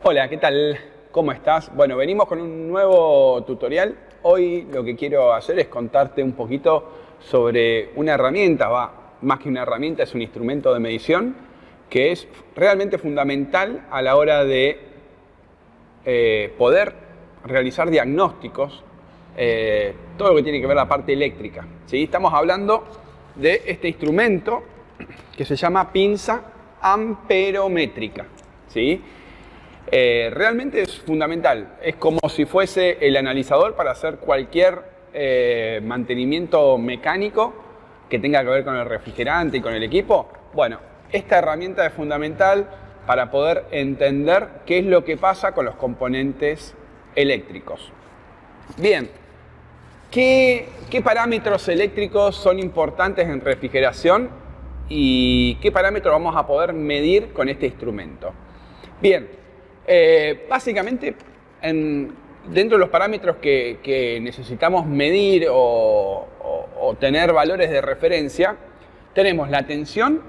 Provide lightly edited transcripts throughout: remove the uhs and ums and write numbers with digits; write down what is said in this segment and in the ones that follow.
Hola, ¿qué tal? ¿Cómo estás? Bueno, venimos con un nuevo tutorial. Hoy lo que quiero hacer es contarte un poquito sobre una herramienta, más que una herramienta, es un instrumento de medición que es realmente fundamental a la hora de poder realizar diagnósticos, todo lo que tiene que ver la parte eléctrica, ¿sí? Estamos hablando de este instrumento que se llama pinza amperométrica, ¿sí? Realmente es fundamental, es como si fuese el analizador para hacer cualquier mantenimiento mecánico que tenga que ver con el refrigerante y con el equipo. Bueno, esta herramienta es fundamental para poder entender qué es lo que pasa con los componentes eléctricos. Bien, ¿qué parámetros eléctricos son importantes en refrigeración y qué parámetros vamos a poder medir con este instrumento? Bien. Básicamente, dentro de los parámetros que necesitamos medir o tener valores de referencia, tenemos la tensión,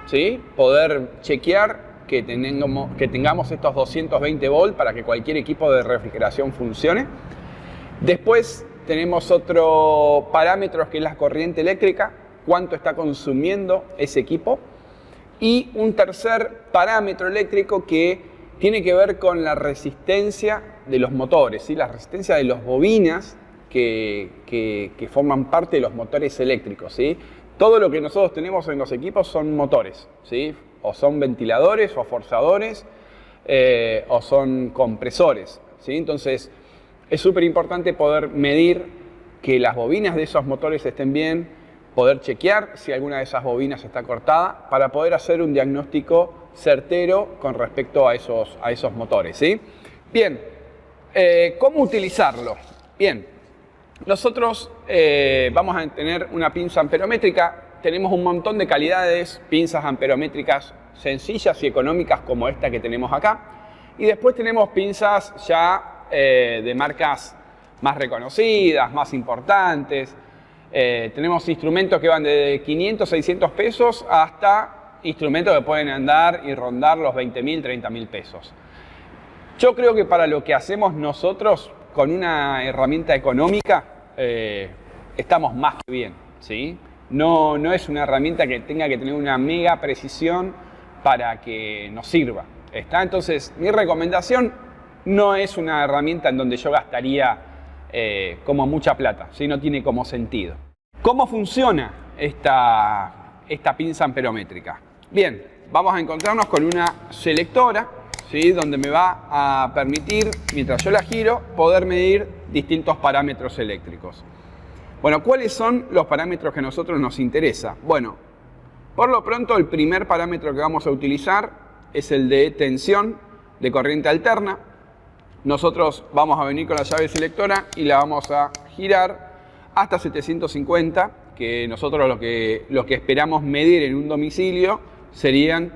¿sí? Poder chequear que tengamos estos 220 volts para que cualquier equipo de refrigeración funcione. Después tenemos otro parámetro que es la corriente eléctrica, cuánto está consumiendo ese equipo. Y un tercer parámetro eléctrico que tiene que ver con la resistencia de los motores, ¿sí? La resistencia de las bobinas que forman parte de los motores eléctricos, ¿sí? Todo lo que nosotros tenemos en los equipos son motores, ¿sí? O son ventiladores, o forzadores, o son compresores, ¿sí? Entonces, es súper importante poder medir que las bobinas de esos motores estén bien, poder chequear si alguna de esas bobinas está cortada para poder hacer un diagnóstico certero con respecto a esos motores, ¿sí? Bien, ¿cómo utilizarlo? Bien, nosotros vamos a tener una pinza amperométrica. Tenemos un montón de calidades, pinzas amperométricas sencillas y económicas como esta que tenemos acá. Y después tenemos pinzas ya de marcas más reconocidas, más importantes. Tenemos instrumentos que van de 500, 600 pesos hasta instrumentos que pueden andar y rondar los 20.000, 30.000 pesos. Yo creo que para lo que hacemos nosotros con una herramienta económica estamos más que bien, ¿sí? No es una herramienta que tenga que tener una mega precisión para que nos sirva. Entonces, mi recomendación no es una herramienta en donde yo gastaría como mucha plata, ¿sí? No tiene como sentido. ¿Cómo funciona esta pinza amperométrica? Bien, vamos a encontrarnos con una selectora, ¿sí? Donde me va a permitir, mientras yo la giro, poder medir distintos parámetros eléctricos. Bueno, ¿cuáles son los parámetros que a nosotros nos interesa? Bueno, por lo pronto el primer parámetro que vamos a utilizar es el de tensión de corriente alterna. Nosotros vamos a venir con la llave selectora y la vamos a girar hasta 750, que nosotros lo que esperamos medir en un domicilio serían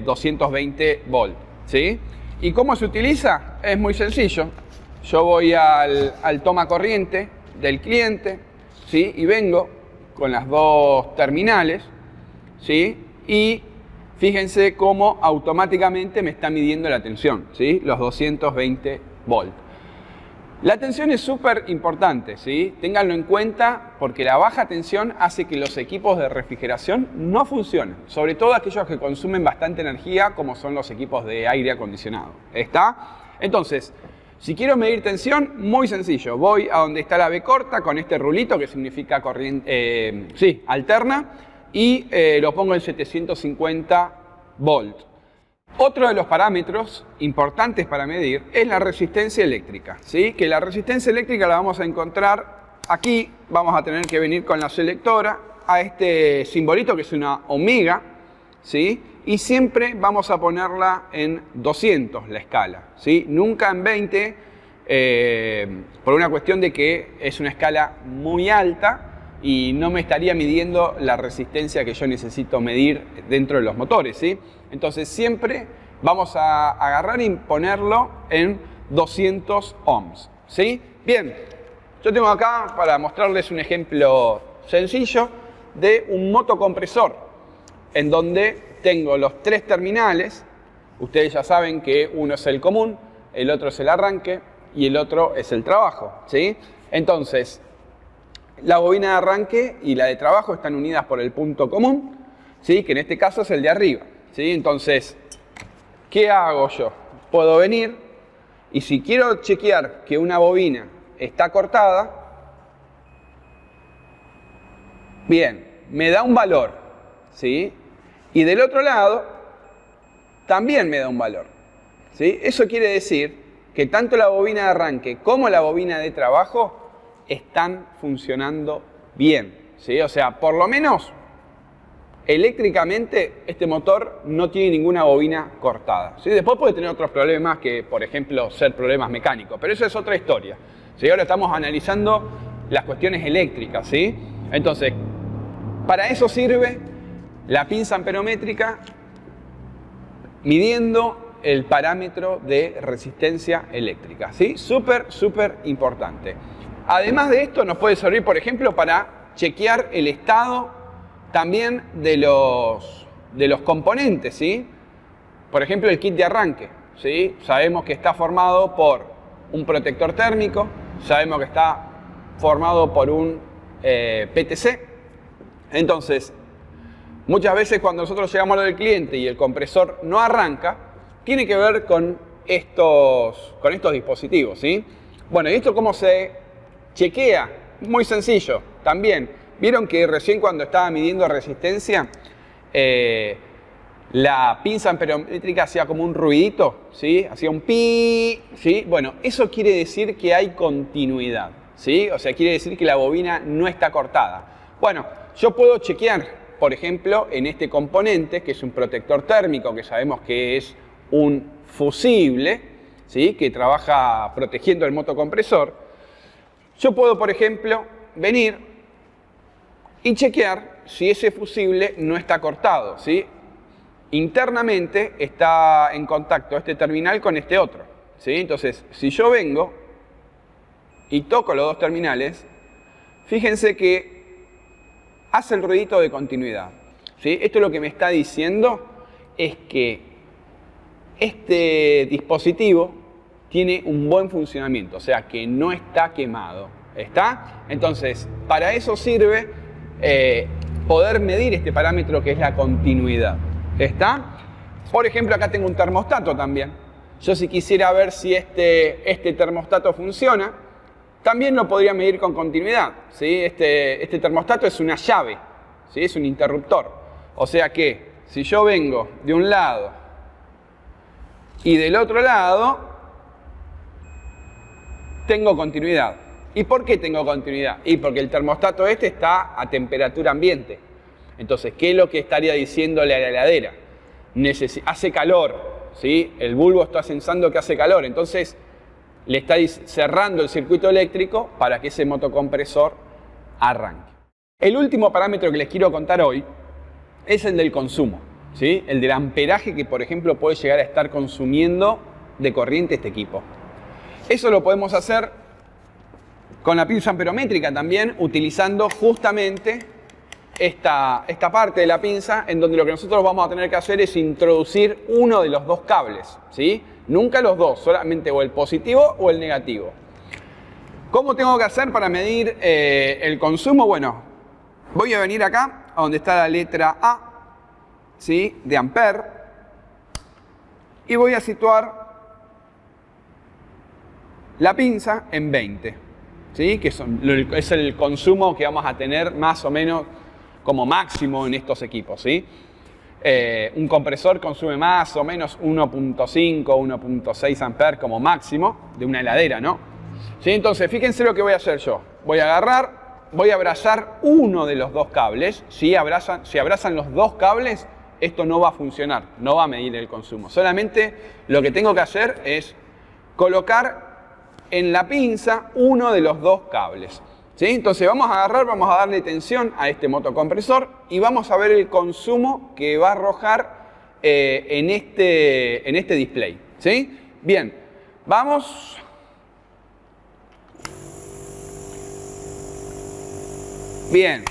220 volts, ¿sí? ¿Y cómo se utiliza? Es muy sencillo. Yo voy al toma corriente del cliente, ¿sí? Y vengo con las dos terminales, ¿sí? Y fíjense cómo automáticamente me está midiendo la tensión, ¿sí? Los 220 volts. La tensión es súper importante, ¿sí? Ténganlo en cuenta porque la baja tensión hace que los equipos de refrigeración no funcionen, sobre todo aquellos que consumen bastante energía como son los equipos de aire acondicionado. ¿Está? Entonces, si quiero medir tensión, muy sencillo. Voy a donde está la B corta con este rulito que significa corriente, alterna y lo pongo en 750 volts. Otro de los parámetros importantes para medir es la resistencia eléctrica, ¿sí? Que la resistencia eléctrica la vamos a encontrar aquí. Vamos a tener que venir con la selectora a este simbolito que es una omega, ¿sí? Y siempre vamos a ponerla en 200 la escala, ¿sí? Nunca en 20 por una cuestión de que es una escala muy alta y no me estaría midiendo la resistencia que yo necesito medir dentro de los motores, ¿sí? Entonces siempre vamos a agarrar y ponerlo en 200 ohms, ¿sí? Bien, yo tengo acá para mostrarles un ejemplo sencillo de un motocompresor en donde tengo los tres terminales Ustedes ya saben que uno es el común, el otro es el arranque y el otro es el trabajo, ¿sí? Entonces, la bobina de arranque y la de trabajo están unidas por el punto común, ¿sí? Que en este caso es el de arriba, ¿sí? Entonces, ¿qué hago yo? Puedo venir y si quiero chequear que una bobina está cortada, bien, me da un valor, ¿sí? Y del otro lado, también me da un valor, ¿sí? Eso quiere decir que tanto la bobina de arranque como la bobina de trabajo están funcionando bien, ¿sí? O sea, por lo menos eléctricamente este motor no tiene ninguna bobina cortada, ¿sí? Después puede tener otros problemas que, por ejemplo, ser problemas mecánicos, pero eso es otra historia, ¿sí? Ahora estamos analizando las cuestiones eléctricas, ¿sí? Entonces, para eso sirve la pinza amperométrica midiendo el parámetro de resistencia eléctrica, ¿sí? Súper importante. Además de esto, nos puede servir, por ejemplo, para chequear el estado también de los componentes, ¿sí? Por ejemplo, el kit de arranque, ¿sí? Sabemos que está formado por un protector térmico, sabemos que está formado por un PTC. Entonces, muchas veces cuando nosotros llegamos a lo del cliente y el compresor no arranca, tiene que ver con estos dispositivos, ¿sí? Bueno, ¿y esto cómo se chequea? Muy sencillo, también. ¿Vieron que recién cuando estaba midiendo resistencia, la pinza amperométrica hacía como un ruidito, ¿sí? Hacía un pi, ¿sí? Bueno, eso quiere decir que hay continuidad, ¿sí? O sea, quiere decir que la bobina no está cortada. Bueno, yo puedo chequear, por ejemplo, en este componente, que es un protector térmico, que sabemos que es un fusible, ¿sí? Que trabaja protegiendo el motocompresor. Yo puedo, por ejemplo, venir y chequear si ese fusible no está cortado, ¿sí? Internamente está en contacto este terminal con este otro, ¿sí? Entonces, si yo vengo y toco los dos terminales, fíjense que hace el ruidito de continuidad, ¿sí? Esto lo que me está diciendo es que este dispositivo tiene un buen funcionamiento, o sea que no está quemado, ¿está? Entonces, para eso sirve poder medir este parámetro que es la continuidad, ¿está? Por ejemplo, acá tengo un termostato también. Yo si quisiera ver si este termostato funciona, también lo podría medir con continuidad, ¿sí? Este termostato es una llave, ¿sí? Es un interruptor. O sea que si yo vengo de un lado y del otro lado, tengo continuidad. ¿Y por qué tengo continuidad? Y porque el termostato está a temperatura ambiente. Entonces, ¿qué es lo que estaría diciéndole a la heladera? Hace calor, ¿sí? El bulbo está sensando que hace calor. Entonces, le está cerrando el circuito eléctrico para que ese motocompresor arranque. El último parámetro que les quiero contar hoy es el del consumo, ¿sí? El del amperaje que, por ejemplo, puede llegar a estar consumiendo de corriente este equipo. Eso lo podemos hacer con la pinza amperométrica también, utilizando justamente esta parte de la pinza, en donde lo que nosotros vamos a tener que hacer es introducir uno de los dos cables, ¿sí? Nunca los dos, solamente o el positivo o el negativo. ¿Cómo tengo que hacer para medir el consumo? Bueno, voy a venir acá, a donde está la letra A, ¿sí? De ampere, y voy a situar la pinza en 20, ¿sí? Que es el consumo que vamos a tener más o menos como máximo en estos equipos, ¿sí? Un compresor consume más o menos 1.5, 1.6 amperes como máximo de una heladera, ¿no? ¿Sí? Entonces, fíjense lo que voy a hacer yo. Voy a agarrar, voy a abrazar uno de los dos cables. Si abrazan los dos cables, esto no va a funcionar, no va a medir el consumo. Solamente lo que tengo que hacer es colocar en la pinza uno de los dos cables, ¿sí? Entonces vamos a darle tensión a este motocompresor y vamos a ver el consumo que va a arrojar en este display, ¿sí? Bien, vamos. Bien,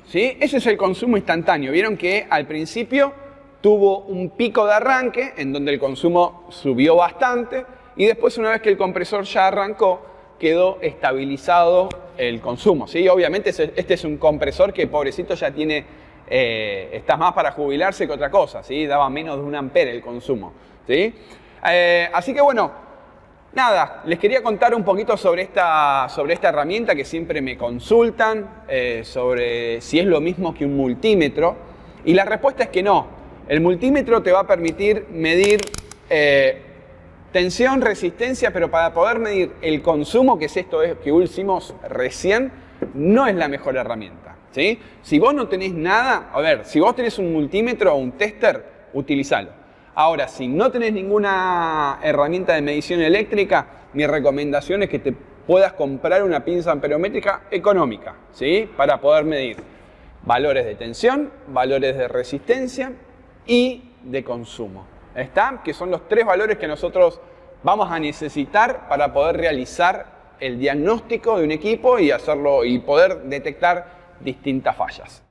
¿sí? Ese es el consumo instantáneo. Vieron que al principio tuvo un pico de arranque en donde el consumo subió bastante y después, una vez que el compresor ya arrancó, quedó estabilizado el consumo, ¿sí? Obviamente este es un compresor que, pobrecito, ya tiene, está más para jubilarse que otra cosa, ¿sí? Daba menos de 1 ampere el consumo, ¿sí? Así que bueno, nada, les quería contar un poquito sobre esta herramienta que siempre me consultan, sobre si es lo mismo que un multímetro, y la respuesta es que no. El multímetro te va a permitir medir tensión, resistencia, pero para poder medir el consumo, que es esto que hicimos recién, no es la mejor herramienta, ¿sí? Si vos no tenés nada, a ver, si vos tenés un multímetro o un tester, utilizalo. Ahora, si no tenés ninguna herramienta de medición eléctrica, mi recomendación es que te puedas comprar una pinza amperométrica económica, ¿sí? Para poder medir valores de tensión, valores de resistencia y de consumo. ¿Está? Que son los 3 valores que nosotros vamos a necesitar para poder realizar el diagnóstico de un equipo y hacerlo y poder detectar distintas fallas.